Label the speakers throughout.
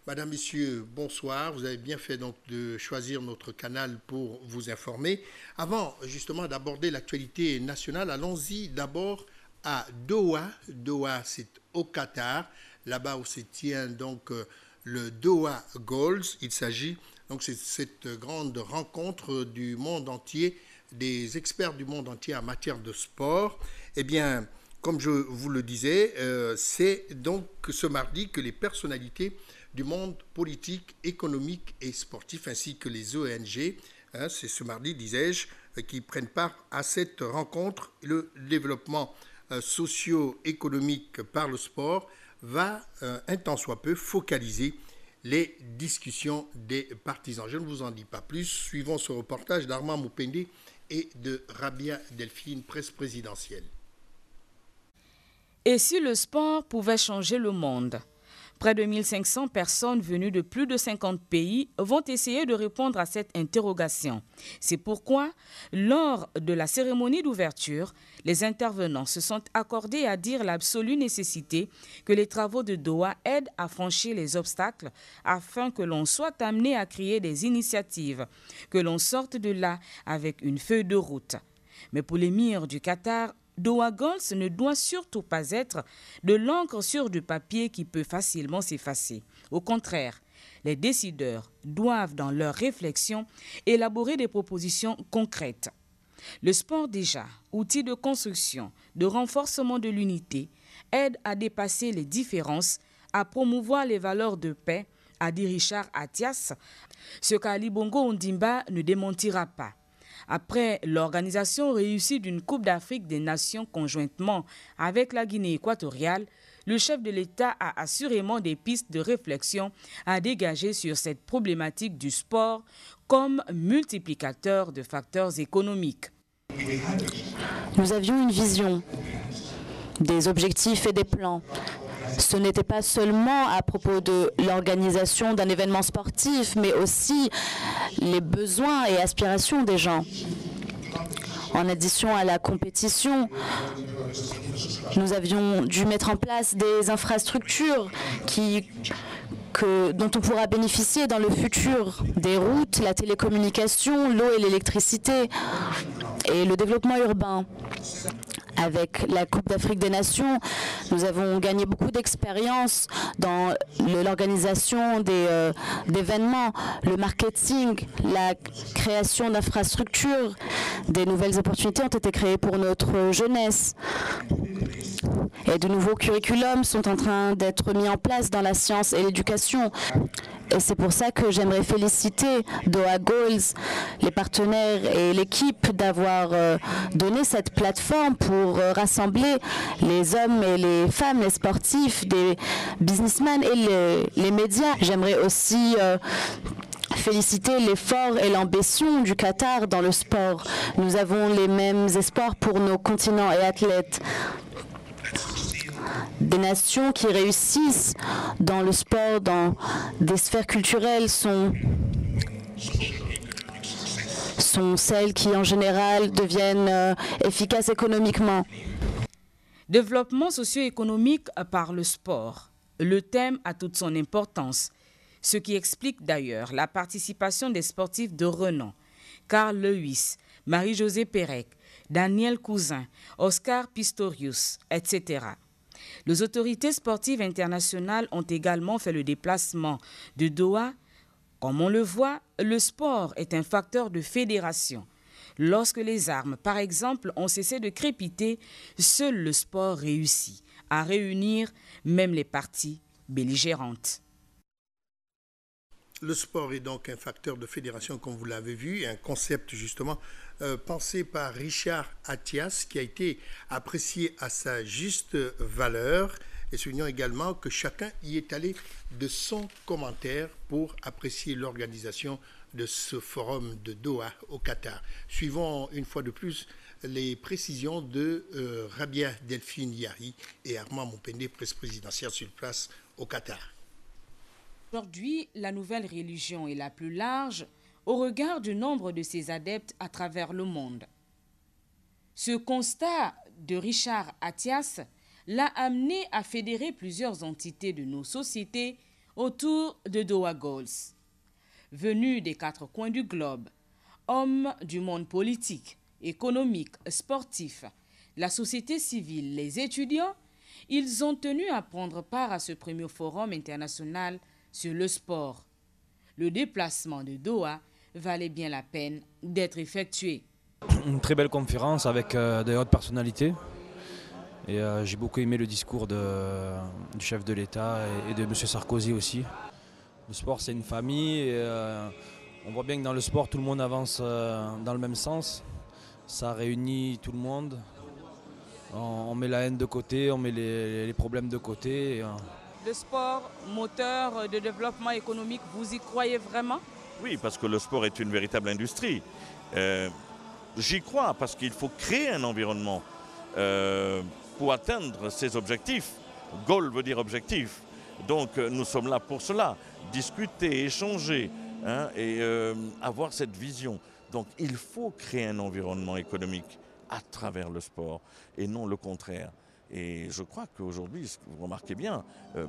Speaker 1: Madame, Messieurs, bonsoir. Vous avez bien fait donc de choisir notre canal pour vous informer. Avant justement d'aborder l'actualité nationale, allons-y d'abord à Doha. Doha, c'est au Qatar, là-bas où se tient donc le Doha Goals. Il s'agit donc c'est cette grande rencontre du monde entier, des experts du monde entier en matière de sport. Eh bien, comme je vous le disais, c'est donc ce mardi que les personnalités du monde politique, économique et sportif, ainsi que les ONG, c'est ce mardi, disais-je, qui prennent part à cette rencontre. Le développement socio-économique par le sport va, un tant soit peu, focaliser les discussions des partisans. Je ne vous en dis pas plus. Suivons ce reportage d'Armand Moupende et de Rabia Delphine, presse présidentielle.
Speaker 2: Et si le sport pouvait changer le monde? Près de 1500 personnes venues de plus de 50 pays vont essayer de répondre à cette interrogation. C'est pourquoi, lors de la cérémonie d'ouverture, les intervenants se sont accordés à dire l'absolue nécessité que les travaux de Doha aident à franchir les obstacles afin que l'on soit amené à créer des initiatives, que l'on sorte de là avec une feuille de route. Mais pour l'émir du Qatar, Doha Goals ne doit surtout pas être de l'encre sur du papier qui peut facilement s'effacer. Au contraire, les décideurs doivent, dans leurs réflexions, élaborer des propositions concrètes. Le sport déjà, outil de construction, de renforcement de l'unité, aide à dépasser les différences, à promouvoir les valeurs de paix, a dit Richard Attias, ce qu'Ali Bongo Ondimba ne démentira pas. Après l'organisation réussie d'une Coupe d'Afrique des Nations conjointement avec la Guinée équatoriale, le chef de l'État a assurément des pistes de réflexion à dégager sur cette problématique du sport comme multiplicateur de facteurs économiques.
Speaker 3: Nous avions une vision, des objectifs et des plans. Ce n'était pas seulement à propos de l'organisation d'un événement sportif, mais aussi les besoins et aspirations des gens. En addition à la compétition, nous avions dû mettre en place des infrastructures dont on pourra bénéficier dans le futur, des routes, la télécommunication, l'eau et l'électricité, et le développement urbain. Avec la Coupe d'Afrique des Nations, nous avons gagné beaucoup d'expérience dans l'organisation d'événements, le marketing, la création d'infrastructures. Des nouvelles opportunités ont été créées pour notre jeunesse. Et de nouveaux curriculums sont en train d'être mis en place dans la science et l'éducation. Et c'est pour ça que j'aimerais féliciter Doha Goals, les partenaires et l'équipe d'avoir donné cette plateforme pour rassembler les hommes et les femmes, les sportifs, des businessmen et les médias. J'aimerais aussi féliciter l'effort et l'ambition du Qatar dans le sport. Nous avons les mêmes espoirs pour nos continents et athlètes. Des nations qui réussissent dans le sport, dans des sphères culturelles, sont celles qui, en général, deviennent efficaces économiquement.
Speaker 2: Développement socio-économique par le sport. Le thème a toute son importance, ce qui explique d'ailleurs la participation des sportifs de renom. Carl Lewis, Marie-Josée Pérec, Daniel Cousin, Oscar Pistorius, etc. Les autorités sportives internationales ont également fait le déplacement de Doha. Comme on le voit, le sport est un facteur de fédération. Lorsque les armes, par exemple, ont cessé de crépiter, seul le sport réussit à réunir même les parties belligérantes.
Speaker 1: Le sport est donc un facteur de fédération, comme vous l'avez vu, un concept justement pensé par Richard Attias, qui a été apprécié à sa juste valeur, et soulignant également que chacun y est allé de son commentaire pour apprécier l'organisation de ce forum de Doha au Qatar. Suivons une fois de plus les précisions de Rabia Delphine Yahi et Armand Moupende, presse présidentielle sur place au Qatar.
Speaker 2: Aujourd'hui, la nouvelle religion est la plus large au regard du nombre de ses adeptes à travers le monde. Ce constat de Richard Attias l'a amené à fédérer plusieurs entités de nos sociétés autour de Doha Goals. Venus des 4 coins du globe, hommes du monde politique, économique, sportif, la société civile, les étudiants, ils ont tenu à prendre part à ce premier forum international sur le sport. Le déplacement de Doha valait bien la peine d'être effectué.
Speaker 4: Une très belle conférence avec des hautes personnalités. Et j'ai beaucoup aimé le discours du chef de l'État et de M. Sarkozy aussi. Le sport, c'est une famille. Et, on voit bien que dans le sport, tout le monde avance dans le même sens. Ça réunit tout le monde. On met la haine de côté, on met les problèmes de côté.
Speaker 2: Le sport, moteur de développement économique, vous y croyez vraiment?
Speaker 5: Oui, parce que le sport est une véritable industrie. J'y crois parce qu'il faut créer un environnement pour atteindre ces objectifs. Goal veut dire objectif. Donc nous sommes là pour cela, discuter, échanger et avoir cette vision. Donc il faut créer un environnement économique à travers le sport et non le contraire. Et je crois qu'aujourd'hui, vous remarquez bien,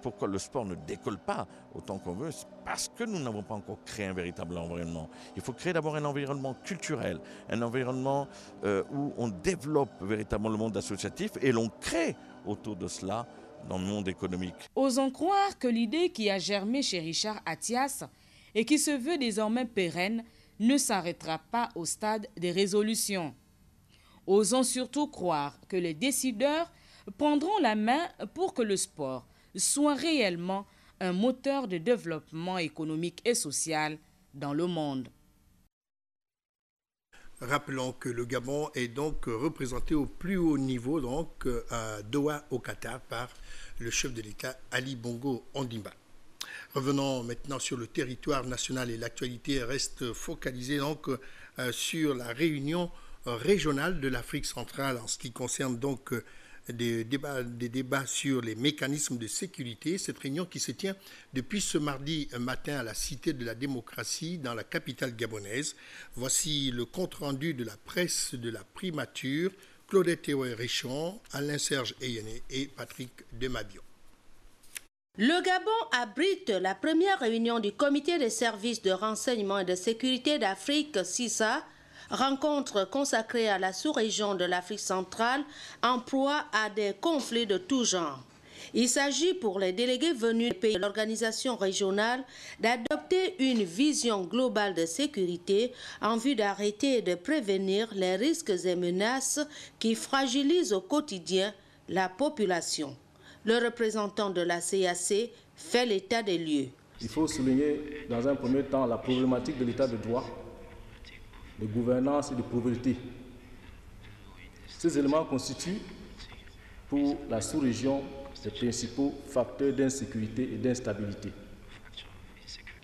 Speaker 5: pourquoi le sport ne décolle pas autant qu'on veut, c'est parce que nous n'avons pas encore créé un véritable environnement. Il faut créer d'abord un environnement culturel, un environnement où on développe véritablement le monde associatif et l'on crée autour de cela dans le monde économique.
Speaker 2: Osons croire que l'idée qui a germé chez Richard Attias et qui se veut désormais pérenne ne s'arrêtera pas au stade des résolutions. Osons surtout croire que les décideurs prendront la main pour que le sport soit réellement un moteur de développement économique et social dans le monde.
Speaker 1: Rappelons que le Gabon est donc représenté au plus haut niveau donc, à Doha au Qatar par le chef de l'État Ali Bongo Ondimba. Revenons maintenant sur le territoire national et l'actualité reste focalisée donc sur la réunion régionale de l'Afrique centrale en ce qui concerne donc des débats sur les mécanismes de sécurité. Cette réunion qui se tient depuis ce mardi matin à la Cité de la démocratie dans la capitale gabonaise. Voici le compte-rendu de la presse de la primature. Claudette Richon, Alain-Serge Eyene et Patrick Demabio.
Speaker 6: Le Gabon abrite la première réunion du Comité des services de renseignement et de sécurité d'Afrique, CISA, rencontre consacrée à la sous-région de l'Afrique centrale en proie à des conflits de tout genre. Il s'agit pour les délégués venus des pays de l'organisation régionale d'adopter une vision globale de sécurité en vue d'arrêter et de prévenir les risques et menaces qui fragilisent au quotidien la population. Le représentant de la CAC fait l'état des lieux.
Speaker 7: Il faut souligner dans un premier temps la problématique de l'état de droit, de gouvernance et de pauvreté. Ces éléments constituent pour la sous-région les principaux facteurs d'insécurité et d'instabilité.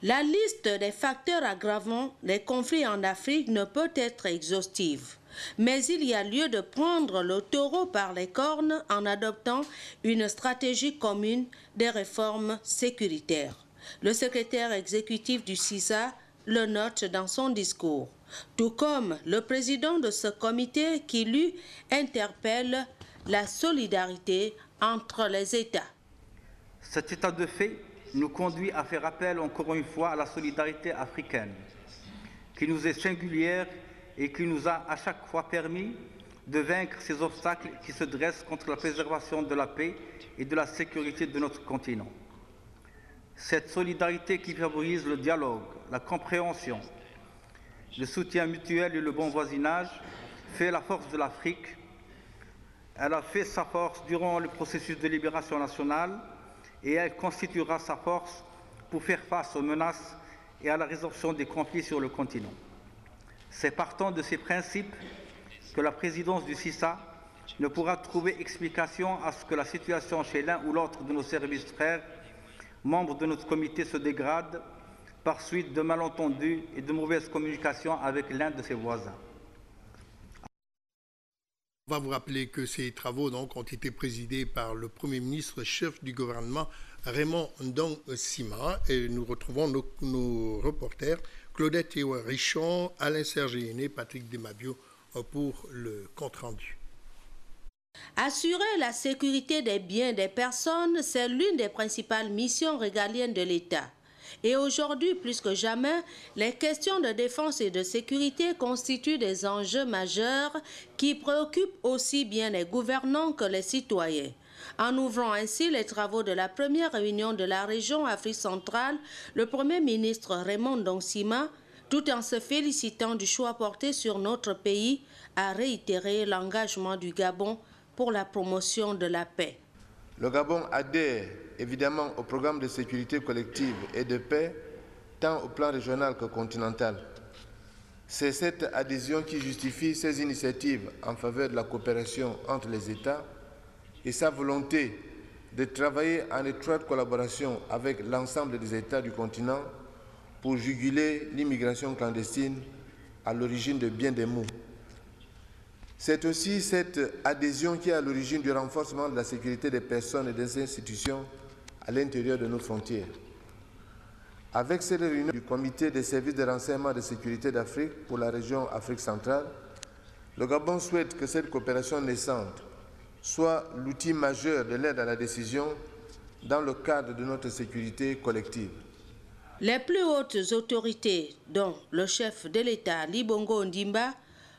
Speaker 6: La liste des facteurs aggravant les conflits en Afrique ne peut être exhaustive, mais il y a lieu de prendre le taureau par les cornes en adoptant une stratégie commune des réformes sécuritaires. Le secrétaire exécutif du CISA le note dans son discours, tout comme le président de ce comité qui lui interpelle la solidarité entre les États.
Speaker 8: Cet état de fait nous conduit à faire appel encore une fois à la solidarité africaine, qui nous est singulière et qui nous a à chaque fois permis de vaincre ces obstacles qui se dressent contre la préservation de la paix et de la sécurité de notre continent. Cette solidarité qui favorise le dialogue, la compréhension, le soutien mutuel et le bon voisinage fait la force de l'Afrique. Elle a fait sa force durant le processus de libération nationale et elle constituera sa force pour faire face aux menaces et à la résolution des conflits sur le continent. C'est partant de ces principes que la présidence du CISA ne pourra trouver explication à ce que la situation chez l'un ou l'autre de nos services frères, membres de notre comité, se dégrade par suite de malentendus et de mauvaises communications avec l'un de ses voisins.
Speaker 1: On va vous rappeler que ces travaux donc, ont été présidés par le Premier ministre, chef du gouvernement, Raymond Ndong Sima. Et nous retrouvons nos reporters, Claudette Richon, Alain-Serge Eyene, Patrick Demabio, pour le compte-rendu.
Speaker 6: Assurer la sécurité des biens des personnes, c'est l'une des principales missions régaliennes de l'État. Et aujourd'hui, plus que jamais, les questions de défense et de sécurité constituent des enjeux majeurs qui préoccupent aussi bien les gouvernants que les citoyens. En ouvrant ainsi les travaux de la première réunion de la région Afrique centrale, le Premier ministre Raymond Ndongsima, tout en se félicitant du choix porté sur notre pays, a réitéré l'engagement du Gabon pour la promotion de la paix.
Speaker 9: Le Gabon adhère évidemment au programme de sécurité collective et de paix, tant au plan régional que continental. C'est cette adhésion qui justifie ces initiatives en faveur de la coopération entre les États et sa volonté de travailler en étroite collaboration avec l'ensemble des États du continent pour juguler l'immigration clandestine à l'origine de bien des maux. C'est aussi cette adhésion qui est à l'origine du renforcement de la sécurité des personnes et des institutions à l'intérieur de nos frontières. Avec cette réunion du Comité des services de renseignement et de sécurité d'Afrique pour la région Afrique centrale, le Gabon souhaite que cette coopération naissante soit l'outil majeur de l'aide à la décision dans le cadre de notre sécurité collective.
Speaker 6: Les plus hautes autorités, dont le chef de l'État, Ly Bongo Ondimba,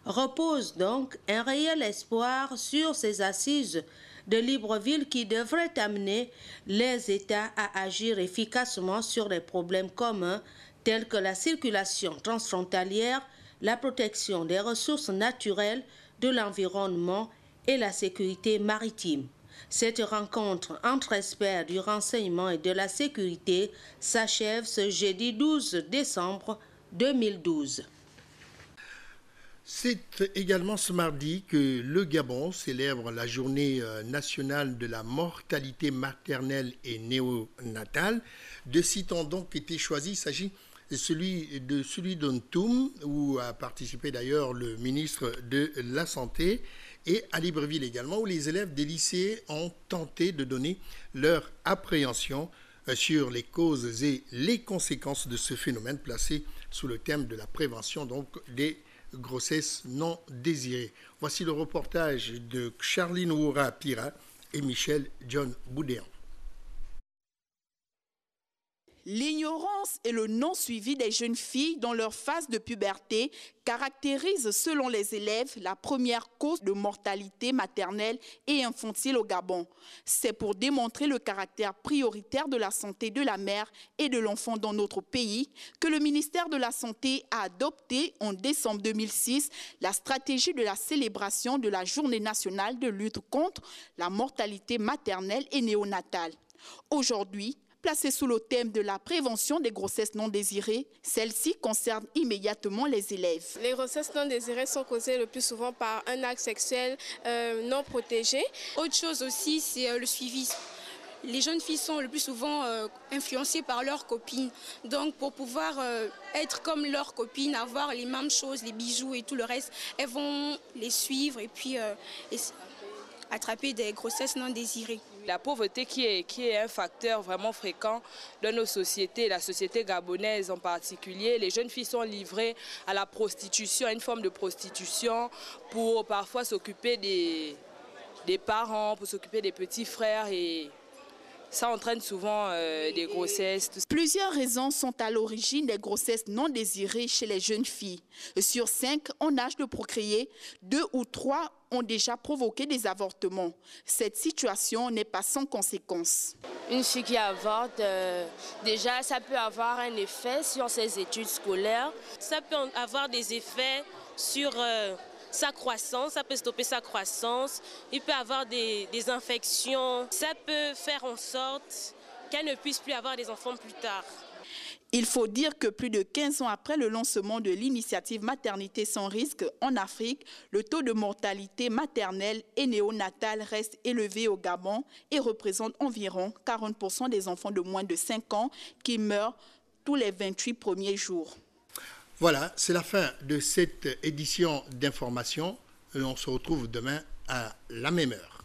Speaker 6: reposent donc un réel espoir sur ces assises de Libreville qui devraient amener les États à agir efficacement sur des problèmes communs tels que la circulation transfrontalière, la protection des ressources naturelles, de l'environnement et la sécurité maritime. Cette rencontre entre experts du renseignement et de la sécurité s'achève ce jeudi 12 décembre 2012.
Speaker 1: C'est également ce mardi que le Gabon célèbre la journée nationale de la mortalité maternelle et néonatale. Deux sites ont donc été choisis. Il s'agit de celui d'Ontoum, où a participé d'ailleurs le ministre de la Santé, et à Libreville également, où les élèves des lycées ont tenté de donner leur appréhension sur les causes et les conséquences de ce phénomène placé sous le thème de la prévention donc des grossesses non désirées. Voici le reportage de Charline Oura Pira et Michel John Boudéan.
Speaker 10: L'ignorance et le non-suivi des jeunes filles dans leur phase de puberté caractérisent, selon les élèves, la première cause de mortalité maternelle et infantile au Gabon. C'est pour démontrer le caractère prioritaire de la santé de la mère et de l'enfant dans notre pays que le ministère de la Santé a adopté en décembre 2006 la stratégie de la célébration de la Journée nationale de lutte contre la mortalité maternelle et néonatale. Aujourd'hui, placée sous le thème de la prévention des grossesses non désirées, celle-ci concerne immédiatement les élèves.
Speaker 11: Les grossesses non désirées sont causées le plus souvent par un acte sexuel non protégé. Autre chose aussi, c'est le suivi. Les jeunes filles sont le plus souvent influencées par leurs copines. Donc pour pouvoir être comme leurs copines, avoir les mêmes choses, les bijoux et tout le reste, elles vont les suivre et puis attraper des grossesses non désirées.
Speaker 12: La pauvreté qui est un facteur vraiment fréquent dans nos sociétés, la société gabonaise en particulier. Les jeunes filles sont livrées à la prostitution, à une forme de prostitution pour parfois s'occuper des parents, pour s'occuper des petits frères et ça entraîne souvent des grossesses.
Speaker 10: Plusieurs raisons sont à l'origine des grossesses non désirées chez les jeunes filles. Sur 5 en âge de procréer, 2 ou 3 ont déjà provoqué des avortements. Cette situation n'est pas sans conséquences.
Speaker 13: Une fille qui avorte, déjà ça peut avoir un effet sur ses études scolaires.
Speaker 14: Ça peut avoir des effets sur sa croissance, ça peut stopper sa croissance, il peut avoir des infections, ça peut faire en sorte qu'elle ne puisse plus avoir des enfants plus tard.
Speaker 10: Il faut dire que plus de 15 ans après le lancement de l'initiative Maternité sans risque en Afrique, le taux de mortalité maternelle et néonatale reste élevé au Gabon et représente environ 40% des enfants de moins de 5 ans qui meurent tous les 28 premiers jours.
Speaker 1: Voilà, c'est la fin de cette édition d'information. On se retrouve demain à la même heure.